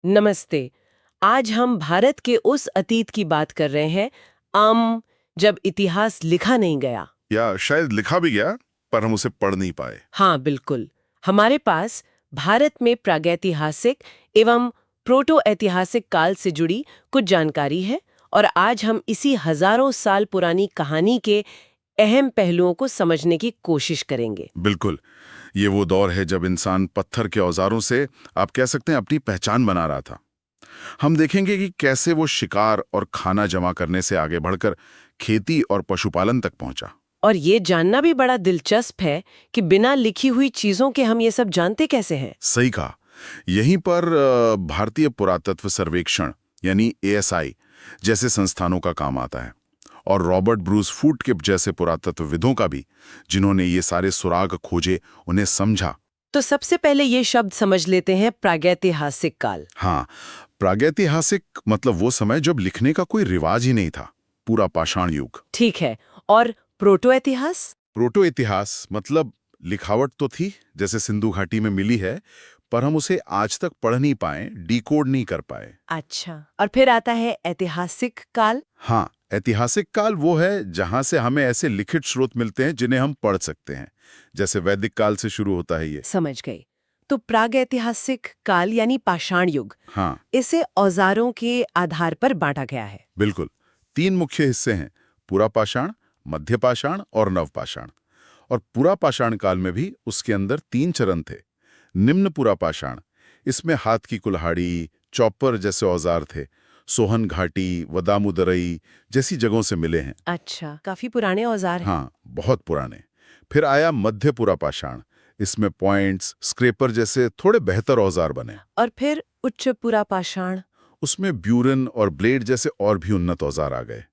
नमस्ते। आज हम भारत के उस अतीत की बात कर रहे हैं जब इतिहास लिखा नहीं गया। या शायद लिखा भी गया पर हम उसे पढ़ नहीं पाए। हाँ बिल्कुल। हमारे पास भारत में प्रागैतिहासिक एवं प्रोटो ऐतिहासिक काल से जुड़ी कुछ जानकारी है और आज हम इसी हजारों साल पुरानी कहानी के अहम पहलुओं को समझने की कोशिश करेंगे। बिल्कुल, ये वो दौर है जब इंसान पत्थर के औजारों से आप कह सकते हैं अपनी पहचान बना रहा था। हम देखेंगे कि कैसे वो शिकार और खाना जमा करने से आगे बढ़कर खेती और पशुपालन तक पहुंचा। और ये जानना भी बड़ा दिलचस्प है कि बिना लिखी हुई चीजों के हम ये सब जानते कैसे हैं। सही कहा। यहीं पर भारतीय पुरातत्व सर्वेक्षण यानी ASI जैसे संस्थानों का काम आता है और रॉबर्ट ब्रूस फूटकिप जैसे पुरातत्वविदों का भी, जिन्होंने ये सारे सुराग खोजे, उन्हें समझा। तो सबसे पहले ये शब्द समझ लेते हैं, प्रागैतिहासिक काल। हाँ, प्रागैतिहासिक मतलब वो समय जब लिखने का कोई रिवाज ही नहीं था, पूरा पाषाण युग। ठीक है। और प्रोटो इतिहास? प्रोटो इतिहास मतलब लिखावट तो थी जैसे सिंधु घाटी में मिली है, पर हम उसे आज तक पढ़ नहीं पाए, डिकोड नहीं कर पाए। अच्छा। और फिर आता है ऐतिहासिक काल। हाँ, ऐतिहासिक काल वो है जहां से हमें ऐसे लिखित स्रोत मिलते हैं जिन्हें हम पढ़ सकते हैं, जैसे वैदिक काल से शुरू होता है ये। समझ गई। तो प्रागैतिहासिक काल यानी पाषाण युग, हाँ इसे औजारों के आधार पर बांटा गया है। बिल्कुल, 3 मुख्य हिस्से हैं, पुरा पाषाण, मध्य पाषाण और नवपाषाण। और पुरा पाषाण काल में भी उसके अंदर 3 चरण थे। निम्न पुरा पाषाण, इसमें हाथ की कुल्हाड़ी, चॉपर जैसे औजार थे, सोहन घाटी, वदामुदरई जैसी जगहों से मिले हैं। अच्छा, काफी पुराने औजार हैं। हाँ, बहुत पुराने। फिर आया मध्य पुरा पाषाण, इसमें पॉइंट्स, स्क्रेपर जैसे थोड़े बेहतर औजार बने। और फिर उच्च पुरा पाषाण। उसमें ब्यूरन और ब्लेड जैसे और भी उन्नत औजार आ गए।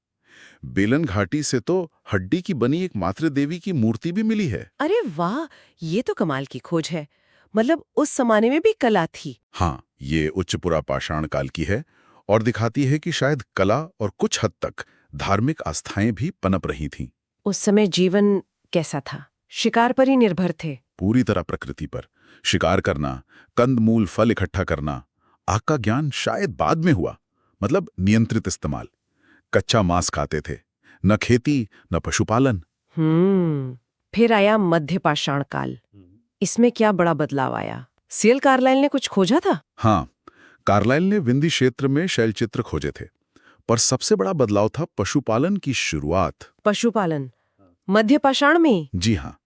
बेलन घाटी से तो हड्डी की बनी एक मातृ देवी की मूर्ति भी मिली है। अरे वाह, ये तो कमाल की खोज है। मतलब उस जमाने में भी कला थी। हाँ, ये उच्च पुरा पाषाण काल की है और दिखाती है कि शायद कला और कुछ हद तक धार्मिक आस्थाएं भी पनप रही थीं। उस समय जीवन कैसा था? शिकार पर ही निर्भर थे। पूरी तरह प्रकृति पर। शिकार करना, कंदमूल फल इकट्ठा करना। आग का ज्ञान शायद बाद में हुआ, मतलब नियंत्रित इस्तेमाल। कच्चा मांस खाते थे, न खेती न पशुपालन। फिर आया मध्य पाषाण काल। इसमें क्या बड़ा बदलाव आया? सीएल कार्लाइल ने कुछ खोजा था? हाँ, कार्लाइल ने विंध्य क्षेत्र में शैलचित्र खोजे थे, पर सबसे बड़ा बदलाव था पशुपालन की शुरुआत। पशुपालन मध्य पाषाण में? जी हाँ,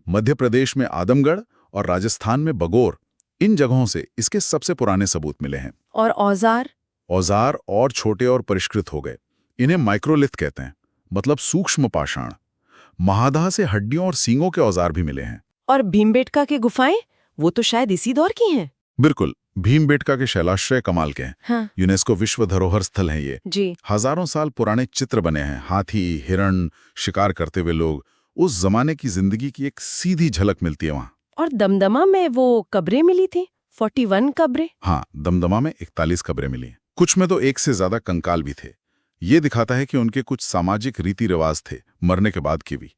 मध्य प्रदेश में आदमगढ़ और राजस्थान में बगोर, इन जगहों से इसके सबसे पुराने सबूत मिले हैं। और औजार? औजार और छोटे और परिष्कृत हो गए। इन्हें माइक्रोलिथ कहते हैं, मतलब सूक्ष्म पाषाण। महादाह से हड्डियों और सींगों के औजार भी मिले हैं। और भीमबेटका के गुफाएं, वो तो शायद इसी दौर की हैं। बिल्कुल, भीमबेटका के शैलाश्रय कमाल के हैं। हाँ। यूनेस्को विश्व धरोहर स्थल है ये। जी। हजारों साल पुराने चित्र बने हैं, हाथी, हिरण, शिकार करते हुए लोग। उस जमाने की जिंदगी की एक सीधी झलक मिलती है वहाँ। और दमदमा में वो कब्रें मिली थी, 41 कब्रें। हाँ, दमदमा में 41 कब्रें मिली हैं। कुछ में तो 1 से ज्यादा कंकाल भी थे। ये दिखाता है कि उनके कुछ सामाजिक रीति रिवाज थे, मरने के बाद की भी।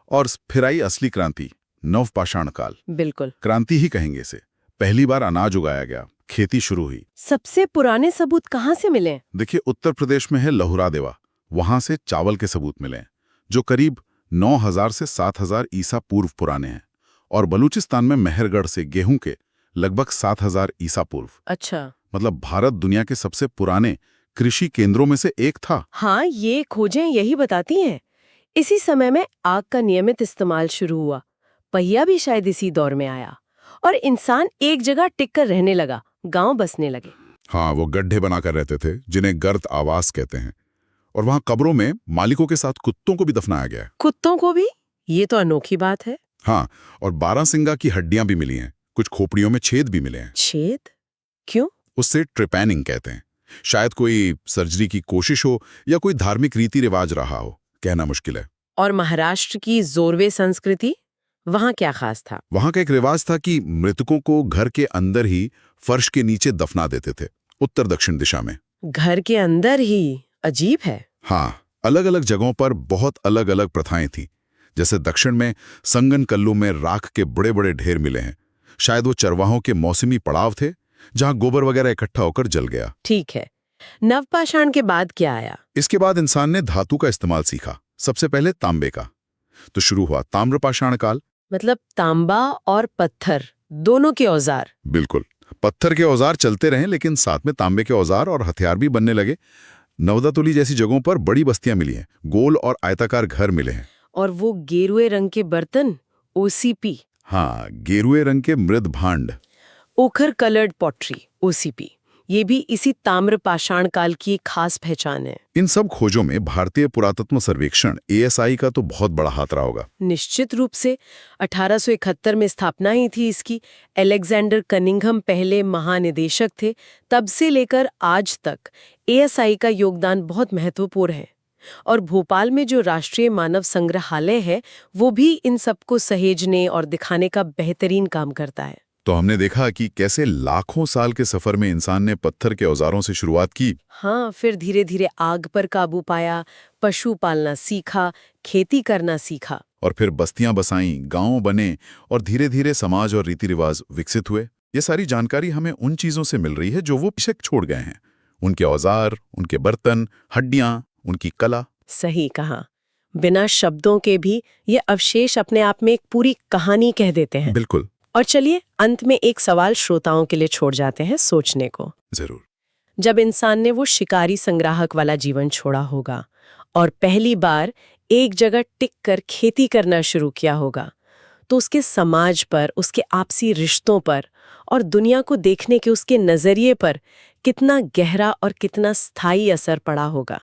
और फिर आई असली क्रांति, नवपाषाण काल। बिल्कुल, क्रांति ही कहेंगे इसे। पहली बार अनाज उगाया गया, खेती शुरू हुई। सबसे पुराने सबूत कहाँ से मिले? देखिए, उत्तर प्रदेश में है लहुरा देवा, वहां से चावल के सबूत मिले हैं, जो करीब 9000 से 7000 ईसा पूर्व पुराने हैं। और बलूचिस्तान में मेहरगढ़ से गेहूं के लगभग 7000 ईसा पूर्व। अच्छा। मतलब भारत दुनिया के सबसे पुराने कृषि केंद्रों में से एक था। हाँ, ये खोजें यही बताती हैं। इसी समय में आग का नियमित इस्तेमाल शुरू हुआ। पहिया भी शायद इसी दौर में आया और इंसान एक जगह टिककर रहने लगा, गांव बसने लगे। हाँ, वो गड्ढे बनाकर रहते थे, जिन्हें गर्त आवास कहते हैं। और वहां कब्रों में मालिकों के साथ कुत्तों को भी दफनाया गया है। कुत्तों को भी? ये तो अनोखी बात है। हाँ, और बारहसिंगा की हड्डियां भी मिली हैं, कुछ खोपड़ियों में छेद भी मिले हैं। छेद? क्यों? उससे ट्रिपैनिंग कहते हैं। शायद कोई सर्जरी की कोशिश हो या कोई धार्मिक रीति रिवाज रहा हो, कहना मुश्किल है। और महाराष्ट्र की जोरवे संस्कृति, वहां क्या खास था? वहां का एक रिवाज था कि मृतकों को घर के अंदर ही फर्श के नीचे दफना देते थे, उत्तर दक्षिण दिशा में। घर के अंदर ही? अजीब है। हाँ, अलग अलग जगहों पर बहुत अलग अलग प्रथाएं थीं। जैसे दक्षिण में संगन कल्लू में राख के बड़े बड़े ढेर मिले हैं। शायद वो चरवाहों के मौसमी पड़ाव थे जहां गोबर वगैरह इकट्ठा होकर जल गया। ठीक है। नवपाषाण के बाद क्या आया? इसके बाद इंसान ने धातु का इस्तेमाल सीखा, सबसे पहले तांबे का। तो शुरू हुआ ताम्रपाषाण काल। मतलब तांबा और पत्थर दोनों के औजार। बिल्कुल, पत्थर के औजार चलते रहे, लेकिन साथ में तांबे के औजार और हथियार भी बनने लगे। नवदातुली जैसी जगहों पर बड़ी बस्तियां मिली हैं, गोल और आयताकार घर मिले हैं। और वो गेरुए रंग के बर्तन, ओसीपी। हाँ, गेरुए रंग के मृद भांड। ओखर कलर्ड पॉटरी, ओसीपी, ये भी इसी ताम्रपाषाण काल की एक खास पहचान है। इन सब खोजों में भारतीय पुरातत्व सर्वेक्षण ASI का तो बहुत बड़ा हाथ रहा होगा। निश्चित रूप से 1871 में स्थापना ही थी इसकी। अलेक्जेंडर कनिंघम पहले महानिदेशक थे। तब से लेकर आज तक ASI का योगदान बहुत महत्वपूर्ण है। और भोपाल में जो राष्ट्रीय मानव संग्रहालय है, वो भी इन सबको सहेजने और दिखाने का बेहतरीन काम करता है। तो हमने देखा कि कैसे लाखों साल के सफर में इंसान ने पत्थर के औजारों से शुरुआत की। हाँ, फिर धीरे धीरे आग पर काबू पाया, पशु पालना सीखा, खेती करना सीखा। और फिर बस्तियां बसाईं, गांव बने और धीरे धीरे समाज और रीति रिवाज विकसित हुए। ये सारी जानकारी हमें उन चीजों से मिल रही है जो वो पीछे छोड़ गए हैं। उनके औजार, उनके बर्तन, हड्डियां, उनकी कला। सही कहा। बिना शब्दों के भी ये अवशेष अपने आप में एक पूरी कहानी कह देते हैं। बिल्कुल। और चलिए अंत में एक सवाल श्रोताओं के लिए छोड़ जाते हैं सोचने को। जरूर। जब इंसान ने वो शिकारी संग्राहक वाला जीवन छोड़ा होगा और पहली बार एक जगह टिक कर खेती करना शुरू किया होगा, तो उसके समाज पर, उसके आपसी रिश्तों पर और दुनिया को देखने के उसके नजरिए पर कितना गहरा और कितना स्थायी असर पड़ा होगा।